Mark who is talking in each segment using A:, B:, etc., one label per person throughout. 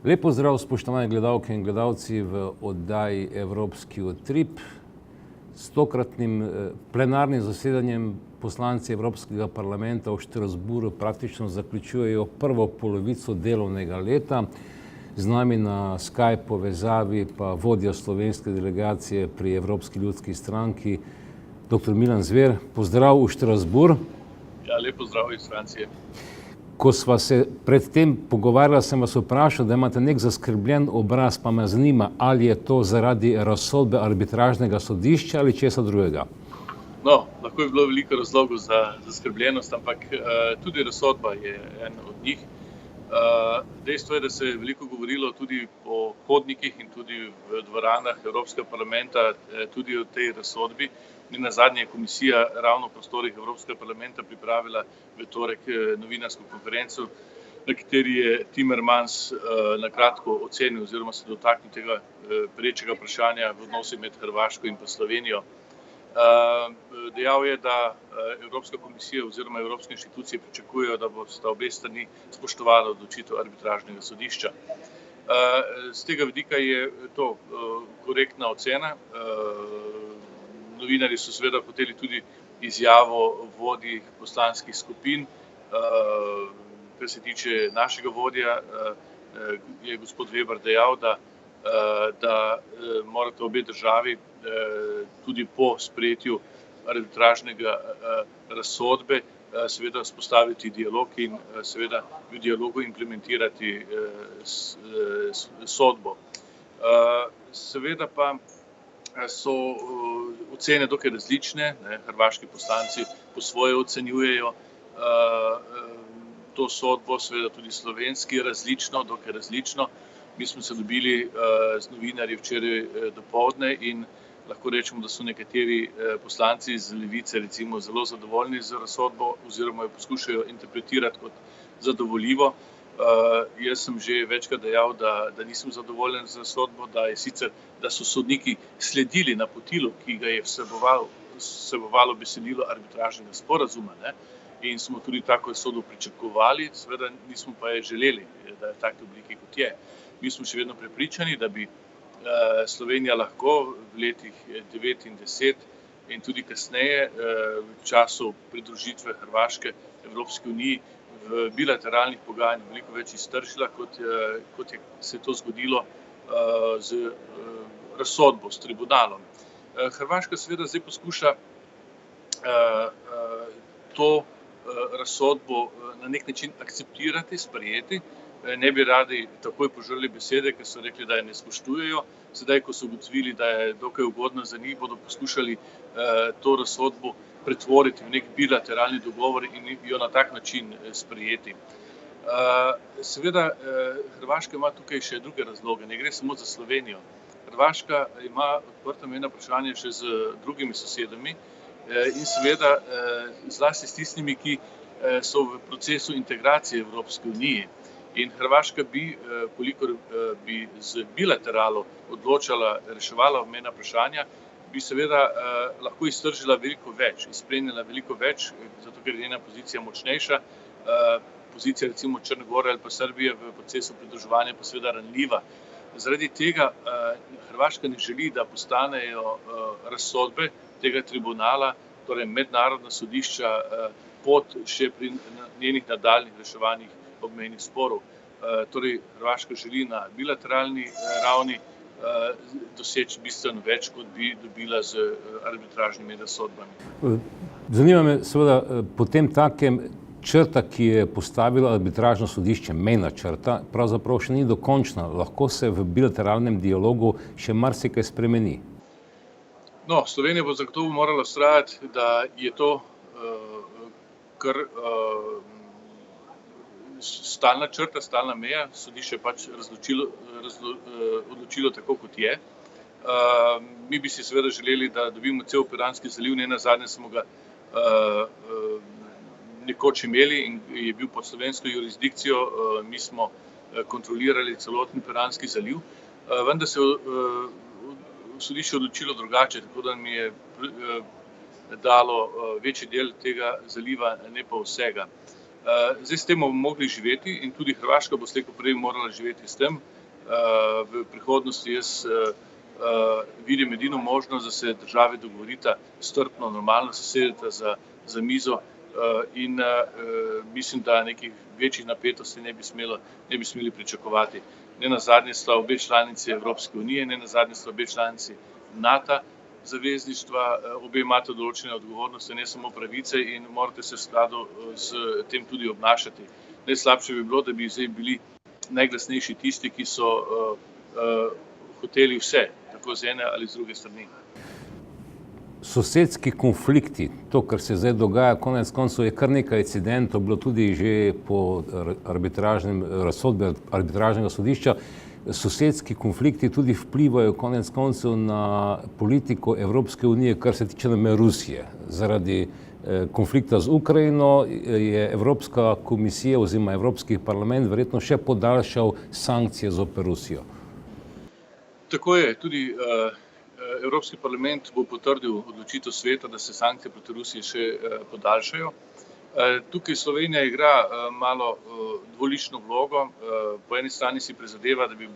A: Lep pozdrav, spoštovane gledalke in gledalci v oddaji Evropski utrip. S tokratnim plenarnim zasedanjem poslanci Evropskega parlamenta v Strasbourgu praktično zaključujejo prvo polovico delovnega leta. Z nami na Skype povezavi pa vodja slovenske delegacije pri Evropski ljudski stranki, dr. Milan Zver. Pozdrav v Strasbourg.
B: Ja, lep pozdrav iz Francije.
A: Ko sva se predtem pogovarjala, sem vas vprašal, da imate nek zaskrbljen obraz, pa me zanima, ali je to zaradi razsodbe arbitražnega sodišča ali česa drugega?
B: No, lahko je bilo veliko razlogov za zaskrbljenost, ampak tudi razsodba je en od njih. Dejstvo je, da se je veliko govorilo tudi o hodnikih in tudi v dvoranah Evropskega parlamenta tudi o tej razsodbi. Nenazadnje je komisija ravno v prostorih Evropskega parlamenta pripravila v torek novinarsko konferenco, na kateri je Timmermans na kratko ocenil oziroma se dotaknil tega perečega vprašanja v odnosih med Hrvaško in pa Slovenijo. Dejal je, da Evropska komisija oziroma evropske inštitucije pričakujejo, da bosta obe strani spoštovala odločitev arbitražnega sodišča. Z tega vidika je to korektna ocena. Novinarji so seveda hoteli tudi izjavo vodij poslanskih skupin. Kar se tiče našega vodja, je gospod Weber dejal, da morate obe državi tudi po sprejetju arbitražnega razsodbe seveda vzpostaviti dialog in seveda v dialogu implementirati sodbo. Seveda pa so ocene dokaj različne. Hrvaški poslanci po svoje ocenjujejo to sodbo, seveda tudi slovenski različno, dokaj različno. Mi smo se dobili z novinarji včeraj dopoldne in lahko rečemo, da so nekateri poslanci iz Levice recimo zelo zadovoljni z razsodbo oziroma jo poskušajo interpretirati kot zadovoljivo. Jaz sem že večkrat dejal, da nisem zadovoljen z razsodbo, da so sodniki sledili napotilu, ki ga je vsebovalo besedilo arbitražnega sporazuma, in smo tudi tako razsodbo pričakovali, seveda nismo pa je želeli, da je v taki obliki, kot je. Mi smo še vedno prepričani, da bi Slovenija lahko v letih 9 in 10 in tudi kasneje v času pridružitve Hrvaške Evropski uniji v bilateralnih pogajanjih veliko več iztržila, kot je se to zgodilo z razsodbo, s tribunalom. Hrvaška seveda zdaj poskuša to razsodbo na nek način akceptirati, sprejeti. Ne bi radi takoj požrli besede, ker so rekli, da je ne spoštujejo. Sedaj, ko so ugotovili, da je dokaj ugodna za njih, bodo poskušali to razsodbo pretvoriti v nek bilateralni dogovor in jo na tak način sprejeti. Seveda, Hrvaška ima tukaj še druge razloge, ne gre samo za Slovenijo. Hrvaška ima odprta mejna vprašanja še z drugimi sosedami in seveda zlasti s tistimi, ki so v procesu integracije Evropske unije. In Hrvaška bi, kolikor bi z bilateralo odločala, reševala mejna vprašanja, bi seveda lahko iztržila veliko več, izplenila veliko več, zato ker je njena pozicija močnejša, pozicija recimo Črne Gore ali pa Srbije v procesu pridruževanja pa seveda ranljiva. Zaradi tega Hrvaška ne želi, da postanejo razsodbe tega tribunala, torej mednarodna sodišča, pot še pri njenih nadaljnjih reševanjih obmejnih sporov. Torej, Hrvaška želi na bilateralni ravni doseči bistveno več, kot bi dobila z arbitražnimi razsodbami.
A: Zanima me seveda potem takem črta, ki je postavilo arbitražno sodišče, mejna črta, pravzaprav še ni dokončna. Lahko se v bilateralnem dialogu še marsikaj spremeni.
B: No, Slovenija bo zagotovo morala vztrajati, da je to kar stalna črta, stalna meja. Sodišče je pač odločilo tako, kot je. Mi bi si seveda želeli, da dobimo cel Piranski zaliv, nenazadnje smo ga nekoč imeli in je bil pod slovensko jurisdikcijo, mi smo kontrolirali celoten Piranski zaliv, vendar se sodišče odločilo drugače, tako da mi je dalo večji del tega zaliva, ne pa vsega. Zdaj s tem bomo mogli živeti in tudi Hrvaška bo slej ko prej morala živeti s tem. v prihodnosti jaz vidim edino možnost, da se države dogovorita strpno, normalno sesedeta za mizo in mislim, da nekih večjih napetosti ne bi smeli pričakovati. Nenazadnje sta obe članici Evropske unije, nenazadnje sta obe članici NATO zavezništva, obe imate določene odgovornosti, ne samo pravice in morate se v skladu s tem tudi obnašati. Najslabše bi bilo, da bi zdaj bili najglasnejši tisti, ki so hoteli vse, tako z ene ali z druge strani.
A: Sosedski konflikti, to, kar se zdaj dogaja, konec koncev je kar nekaj incidentov, bilo tudi že po razsodbi arbitražnega sodišča. Sosedski konflikti tudi vplivajo konec koncev na politiko Evropske unije, kar se tiče namen Rusije. Zaradi konflikta z Ukrajino je Evropska komisija oziroma Evropski parlament verjetno še podaljšal sankcije zoper Rusijo.
B: Tako je, tudi Evropski parlament bo potrdil odločitev sveta, da se sankcije proti Rusiji še podaljšajo. Tukaj Slovenija igra malo dvolično vlogo. Po eni strani si prizadeva, da bi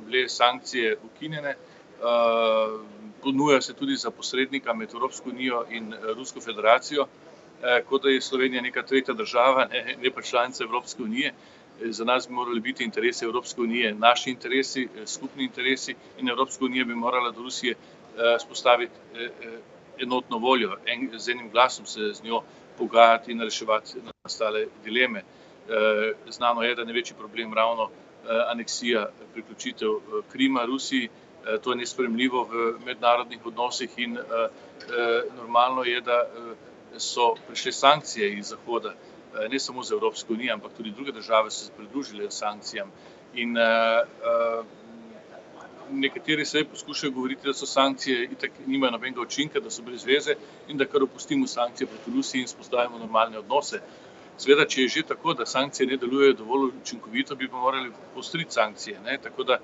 B: bile sankcije ukinjene, ponuja se tudi za posrednika med Evropsko unijo in Rusko federacijo, kot da je Slovenija neka tretja država, ne pa članica Evropske unije. Za nas bi morali biti interesi Evropske unije naši interesi, skupni interesi in Evropska unija bi morala do Rusije spostaviti enotno voljo, z enim glasom se z njo pogajati in reševati nastale dileme. Znano je, da je največji problem ravno aneksija, priključitev Krima Rusiji. To je nesprejemljivo v mednarodnih odnosih in normalno je, da so prišle sankcije iz Zahoda, ne samo za Evropsko unijo, ampak tudi druge države so se pridružile sankcijam. In nekateri se poskušajo govoriti, da so sankcije itak nimajo nobenega učinka, da so brez veze in da kar opustimo sankcije proti Rusiji in vzpostavimo normalne odnose. Seveda, če je že tako, da sankcije ne delujejo dovolj učinkovito, bi pa morali poostriti sankcije, ne? Tako da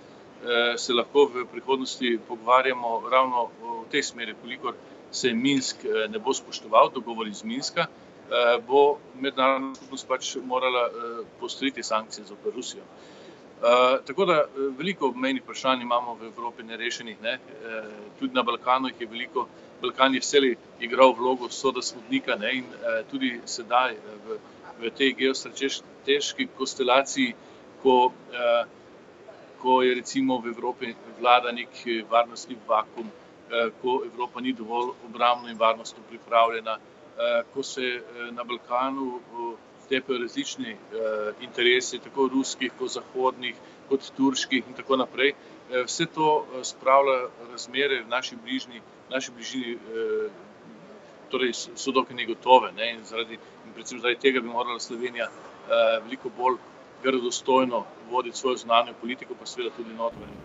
B: se lahko v prihodnosti pogovarjamo ravno v tej smeri, kolikor se Minsk ne bo spoštoval, dogovor iz Minska, bo mednarodna skupnost pač morala poostriti sankcije zoper Rusijo. Tako da veliko obmejnih vprašanj imamo v Evropi nerešenih, ne? Tudi na Balkanu jih je veliko. Balkan je vselej igral vlogo sodasmodnika, ne? In tudi sedaj v tej geostrateški konstelaciji, ko je recimo v Evropi vlada nek varnostni vakuum, ko Evropa ni dovolj obrambno in varnostno pripravljena, ko se na Balkanu tepejo različni interesi, tako ruskih, kot zahodnih, kot turških in tako naprej. Vse to spravlja razmere v naši bližini, torej so dokaj negotove, ne? In predvsem zaradi tega bi morala Slovenija veliko bolj verodostojno voditi svojo zunanjo politiko, pa seveda tudi notranjo.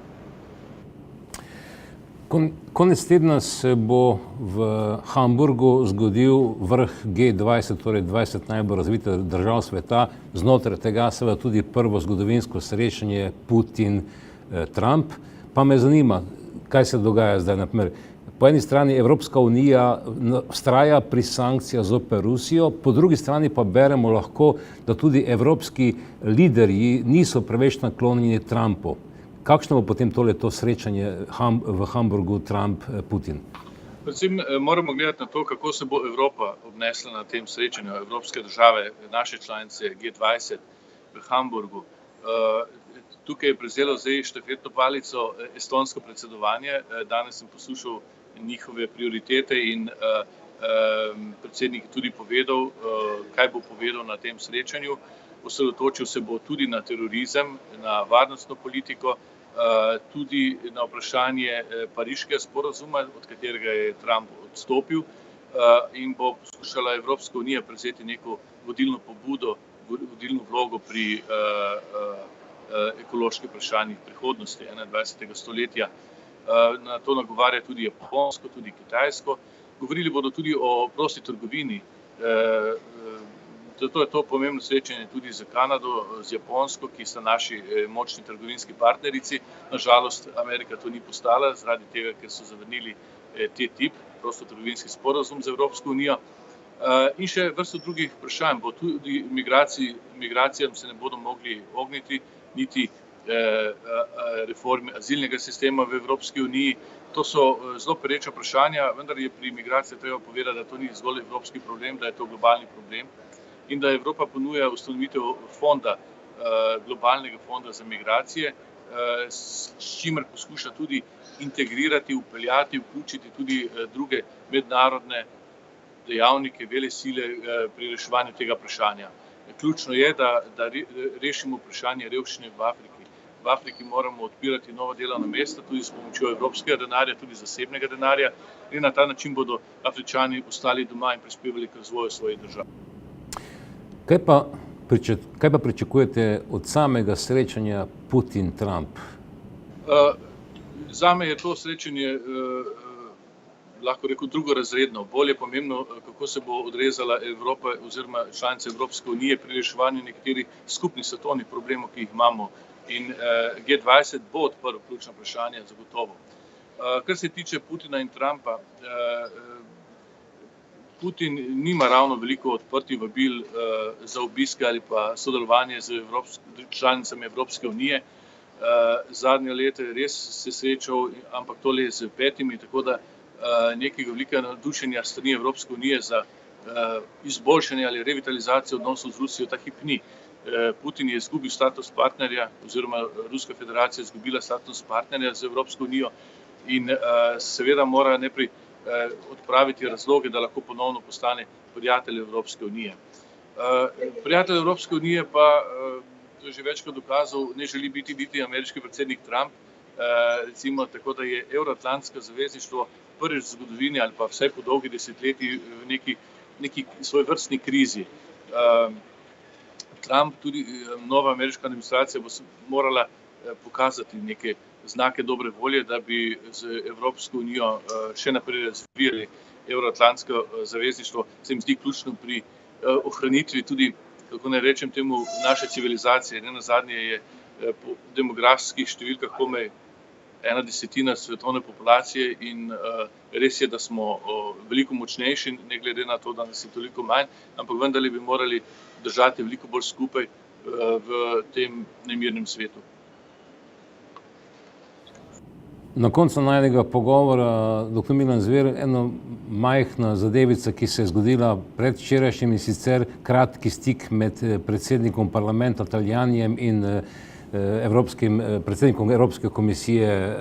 A: Konec tedna se bo v Hamburgu zgodil vrh G20, torej 20 najbolj razvitih držav sveta, znotraj tega seveda tudi prvo zgodovinsko srečanje Putin-Trump. Pa me zanima, kaj se dogaja zdaj, na primer. Po eni strani Evropska unija vztraja pri sankcijah zoper Rusijo, po drugi strani pa beremo lahko, da tudi evropski liderji niso preveč naklonjeni Trumpu. Kakšno bo potem to srečanje v Hamburgu Trump-Putin?
B: Predvsem moramo gledati na to, kako se bo Evropa obnesla na tem srečanju, evropske države, naše članice G20 v Hamburgu. Tukaj je prevzelo zdaj štafetno palico estonsko predsedovanje. Danes sem poslušal njihove prioritete in predsednik tudi povedal, kaj bo povedal na tem srečanju. Osredotočil se bo tudi na terorizem, na varnostno politiko, tudi na vprašanje pariškega sporazuma, od katerega je Trump odstopil, in bo poskušala Evropska unija prevzeti neko vodilno pobudo, vodilno vlogo pri ekoloških vprašanjih prihodnosti 21. stoletja. Na to nagovarja tudi Japonsko, tudi Kitajsko. Govorili bodo tudi o prosti trgovini. Zato je to pomembno srečanje tudi z Kanado, z Japonsko, ki sta naši močni trgovinski partnerici. Nažalost, Amerika to ni postala, zaradi tega, ker so zavrnili TTIP, prostotrgovinski sporazum z Evropsko unijo. In še vrsto drugih vprašanj. Bo tudi migracijam se ne bodo mogli ogniti, niti reformi azilnega sistema v Evropski uniji. To so zelo pereča vprašanja, vendar je pri migraciji treba povedati, da to ni zgolj evropski problem, da je to globalni problem in da Evropa ponuja ustanovitev fonda, globalnega fonda za migracije, s čimer poskuša tudi integrirati, vpeljati, vključiti tudi druge mednarodne dejavnike, velesile pri reševanju tega vprašanja. Ključno je, da rešimo vprašanje revščine v Afriki. V Afriki moramo odpirati nova delovna mesta, tudi s pomočjo evropskega denarja, tudi zasebnega denarja, in na ta način bodo Afričani ostali doma in prispevali k razvoju svojih držav.
A: Kaj pa pričakujete od samega srečanja Putin-Trump?
B: Zame je to srečanje, lahko rekel, drugorazredno. Bolj je pomembno, kako se bo odrezala Evropa oziroma članice Evropske unije pri reševanju nekaterih skupnih svetovnih problemov, ki jih imamo. In G20 bo odprl ključna vprašanja, zagotovo. Kar se tiče Putina in Trumpa, Putin nima ravno veliko odprtih vabil za obiske ali pa sodelovanje z članicami Evropske unije. Zadnje leta je res se srečal, ampak to le z 5, tako da nekega velikega navdušenja strani Evropske unije za izboljšanje ali revitalizacijo odnosov z Rusijo ta hip ni. Putin je izgubil status partnerja oziroma Ruska federacija je izgubila status partnerja z Evropsko unijo in seveda mora najprej odpraviti razloge, da lahko ponovno postane prijatelj Evropske unije. Prijatelj Evropske unije pa, to je že večkrat dokazal, ne želi biti niti ameriški predsednik Trump, recimo tako, da je evroatlantsko zavezništvo prvič v zgodovini ali pa vsaj po dolgi desetletji v neki svojevrstni krizi. Trump, tudi nova ameriška administracija bo morala pokazati neke znake dobre volje, da bi z Evropsko unijo še naprej razvijali evroatlantsko zavezništvo. Se mi zdi ključno pri ohranitvi tudi, kako naj rečem temu, naše civilizacije. Nenazadnje je po demografskih številkah komaj 1/10 svetovne populacije in res je, da smo veliko močnejši, ne glede na to, da nas je toliko manj, ampak vendarle bi morali držati veliko bolj skupaj v tem nemirnem svetu.
A: Na koncu najnega pogovora, dr. Milan Zver, ena majhna zadevica, ki se je zgodila predvčerajšnjim, in sicer kratki stik med predsednikom parlamenta Taljanijem in predsednikom Evropske komisije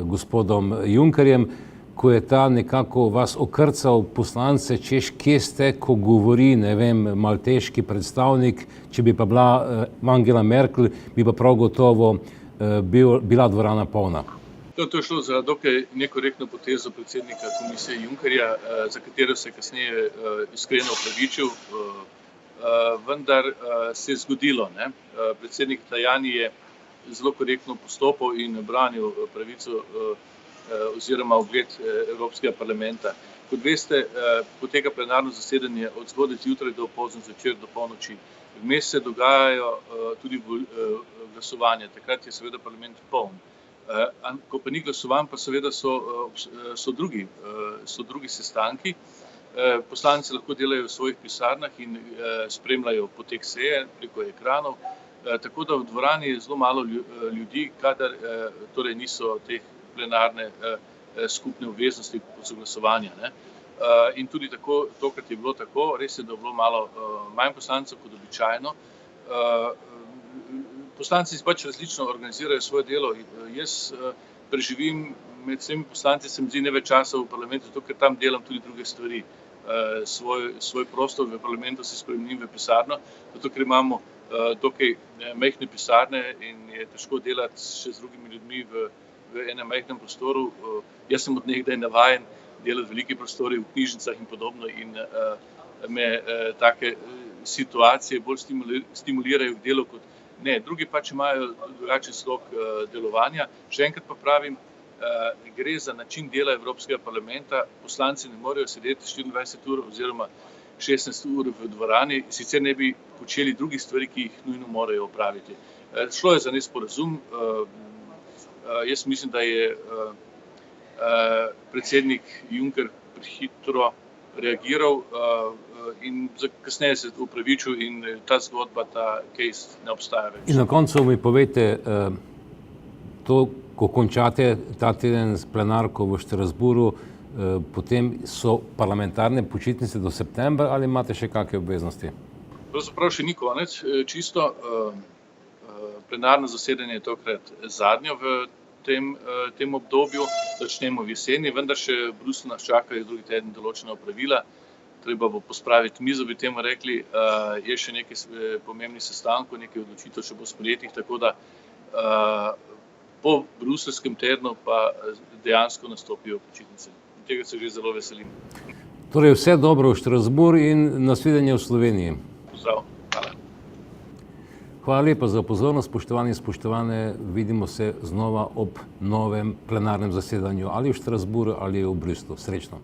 A: gospodom Junckerjem, ko je ta nekako vas okrcal poslance, češ kje ste, ko govori, ne vem, malteški predstavnik, če bi pa bila Angela Merkel, bi pa prav gotovo bila dvorana polna.
B: To je šlo za dokaj nekorektno potezo predsednika komisije Junckerja, za katero se je kasneje iskreno opravičil, vendar se je zgodilo. Predsednik Tajani je zelo korektno postopal in branil pravico oziroma ugled Evropskega parlamenta. Kot veste, poteka plenarno zasedanje od zgodaj zjutraj do pozno zvečer do polnoči. Vmes se dogajajo tudi glasovanja, takrat je seveda parlament poln. Ko pa ni glasovanj, pa seveda so drugi sestanki. Poslanci lahko delajo v svojih pisarnah in spremljajo potek seje preko ekranov, tako da v dvorani je zelo malo ljudi, kadar torej niso te plenarne skupne obveznosti kot so glasovanja. In tudi tokrat je bilo tako, res je, da je bilo malo manj poslancev kot običajno. Poslanci pač različno organizirajo svoje delo. Jaz preživim med vsemi poslanci, se mi zdi, ne več časa v parlamentu, zato ker tam delam tudi druge stvari. Svoj prostor v parlamentu si spremenim v pisarno, zato ker imamo dokaj majhne pisarne in je težko delati še z drugimi ljudmi v enem majhnem prostoru. Jaz sem od nekdaj navajen delati v veliki prostori, v knjižnicah in podobno in me take situacije bolj stimulirajo k delu kot ne. Drugi pač imajo drugačen slog delovanja. Še enkrat pa pravim, gre za način dela Evropskega parlamenta. Poslanci ne morejo sedeti 24 ur oziroma 16 ur v dvorani, sicer ne bi počeli drugih stvari, ki jih nujno morajo opraviti. Šlo je za nesporazum. Jaz mislim, da je predsednik Juncker prehitro reagiral. in kasneje se upravičil in ta zgodba, ta case ne obstaja več.
A: In na koncu mi povejte, to, ko končate ta teden s plenarko v Štrasburu, potem so parlamentarne počitnice do septembra ali imate še kakšne obveznosti?
B: Pravzaprav še ni konec, čisto. Plenarno zasedanje je tokrat zadnje v tem obdobju, začnemo v jeseni, vendar še v Bruslju nas čakajo drugi teden določena opravila. Treba bo pospraviti mizo, bi temu rekli, je še nekaj pomembnih sestankov, nekaj odločitev še bo sprejetih, tako da po bruseljskem tednu pa dejansko nastopijo počitnice. Tega se že zelo veselim.
A: Torej vse dobro v Štrasburu in nasvidenje v Sloveniji.
B: Pozdrav. Hvala.
A: Hvala lepa za pozornost, spoštovani in spoštovane. Vidimo se znova ob novem plenarnem zasedanju ali v Štrasburu ali v Bruslju. Srečno.